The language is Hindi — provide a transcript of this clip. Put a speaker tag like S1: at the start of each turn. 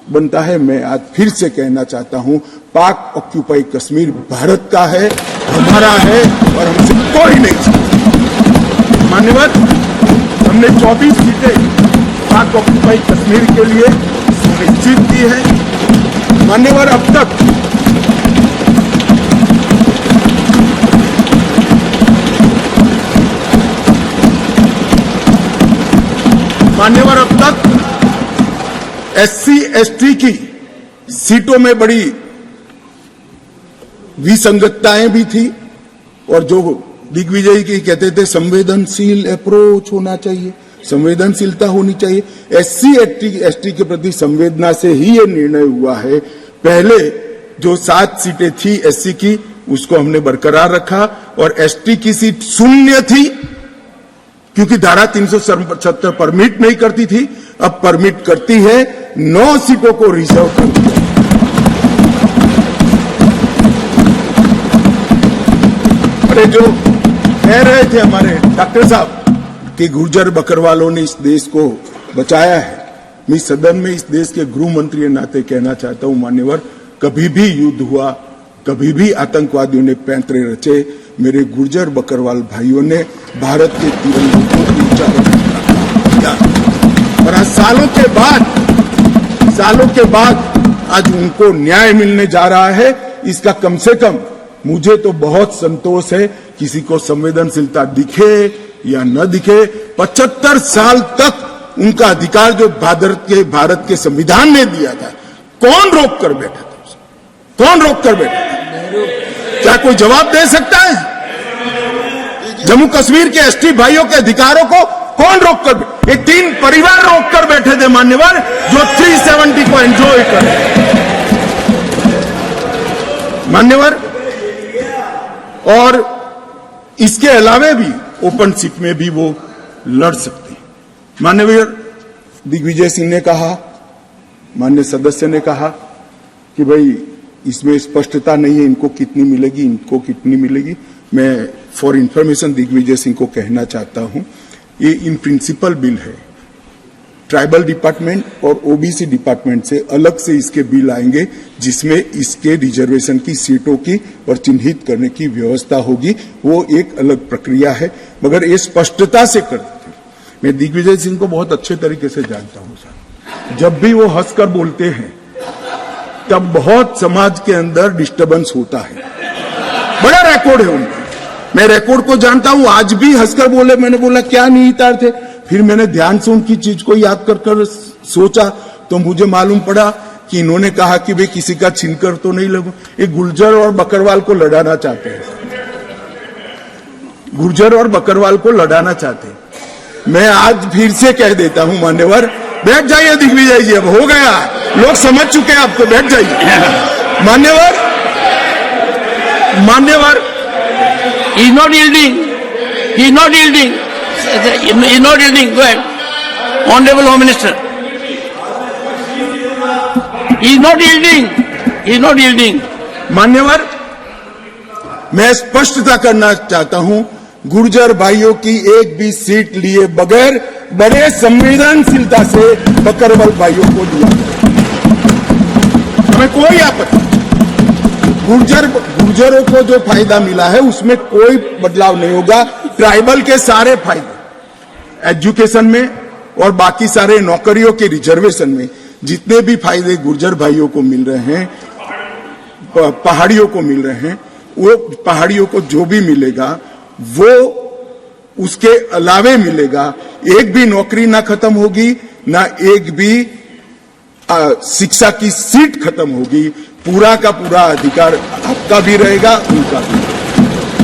S1: बनता है। मैं आज फिर से कहना चाहता हूं, पाक ऑक्यूपाई कश्मीर भारत का है, हमारा है और हमसे कोई नहीं चाहता। मान्यवर, हमने 24 सीटें पाक ऑक्यूपाई कश्मीर के लिए सुनिश्चित की है। मान्यवर, अब तक SC/ST की सीटों में बड़ी विसंगतताएं भी थी और जो दिग्विजय की कहते थे संवेदनशील अप्रोच होना चाहिए, संवेदनशीलता होनी चाहिए। SC/ST के प्रति संवेदना से ही ये निर्णय हुआ है। पहले जो 7 सीटें थी SC की, उसको हमने बरकरार रखा और ST की सीट 0 थी क्योंकि धारा 377 परमिट नहीं करती थी, अब परमिट करती है। 9 सीटों को रिजर्व कर दिया। अरे जो कह रहे थे हमारे डॉक्टर साहब कि गुर्जर बकरवालों ने इस देश को बचाया है, मैं सदन में इस देश के गृह मंत्री के नाते कहना चाहता हूं, मान्यवर, कभी भी युद्ध हुआ, कभी भी आतंकवादियों ने पैंतरे रचे, मेरे गुर्जर बकरवाल भाइयों ने भारत के तिरंगे को ऊंचा किया। और आज सालों के बाद आज उनको न्याय मिलने जा रहा है। इसका कम से कम मुझे तो बहुत संतोष है। किसी को संवेदनशीलता दिखे या न दिखे, 75 साल तक उनका अधिकार जो भारत के संविधान ने दिया था, कौन रोक कर बैठा था? कौन रोक कर बैठा था? क्या कोई जवाब दे सकता है? जम्मू कश्मीर के ST भाइयों के अधिकारों को कौन रोक कर? ये 3 परिवार रोक कर बैठे थे मान्यवर, जो 370 को एंजॉय कर मान्यवर। और इसके अलावे भी ओपन सीट में भी वो लड़ सकते हैं। माननीय दिग्विजय सिंह ने कहा, माननीय सदस्य ने कहा कि भाई इसमें स्पष्टता नहीं है, इनको कितनी मिलेगी, इनको कितनी मिलेगी। मैं फॉर इंफॉर्मेशन दिग्विजय सिंह को कहना चाहता हूं, ये इन प्रिंसिपल बिल है। ट्राइबल डिपार्टमेंट और OBC डिपार्टमेंट से अलग से इसके बिल आएंगे, जिसमें इसके रिजर्वेशन की सीटों की और चिन्हित करने की व्यवस्था होगी। वो एक अलग प्रक्रिया है, मगर ये स्पष्टता से कर देते हैं। मैं दिग्विजय सिंह को बहुत अच्छे तरीके से जानता हूं सर। जब भी वो हंसकर बोलते हैं तब बहुत समाज के अंदर डिस्टर्बेंस होता है। बड़ा रिकॉर्ड है उनका, मैं रिकॉर्ड को जानता हूं। आज भी हंसकर बोले, मैंने बोला क्या निहितार्थ थे, फिर मैंने ध्यान से उनकी चीज को याद कर सोचा तो मुझे मालूम पड़ा कि इन्होंने कहा कि भाई किसी का छीनकर तो नहीं लगू। ये गुर्जर और बकरवाल को लड़ाना चाहते हैं, गुर्जर और बकरवाल को लड़ाना चाहते हैं। मैं आज फिर से कह देता हूं मान्यवर, बैठ जाइए दिग्विजय जी, अब हो गया, लोग समझ चुके हैं आपको, बैठ जाइए। मान्यवर
S2: he is not yielding, he is not yielding, he is not yielding. Go ahead, Honorable Home Minister. He is not yielding, he is not yielding.
S1: मान्यवर, मैं स्पष्टता करना चाहता हूं, गुर्जर भाइयों की एक भी सीट लिए बगैर बड़े संवेदनशीलता से बकरवाल भाइयों को दिया, हमें कोई आपत्ति। गुर्जरों को जो फायदा मिला है उसमें कोई बदलाव नहीं होगा। ट्राइबल के सारे फायदे एजुकेशन में और बाकी सारे नौकरियों के रिजर्वेशन में जितने भी फायदे गुर्जर भाइयों को मिल रहे हैं, पहाड़ियों को मिल रहे हैं, वो पहाड़ियों को जो भी मिलेगा वो उसके अलावे मिलेगा। एक भी नौकरी ना खत्म होगी, ना एक भी शिक्षा की सीट खत्म होगी। पूरा का पूरा अधिकार आपका भी रहेगा, उनका भी।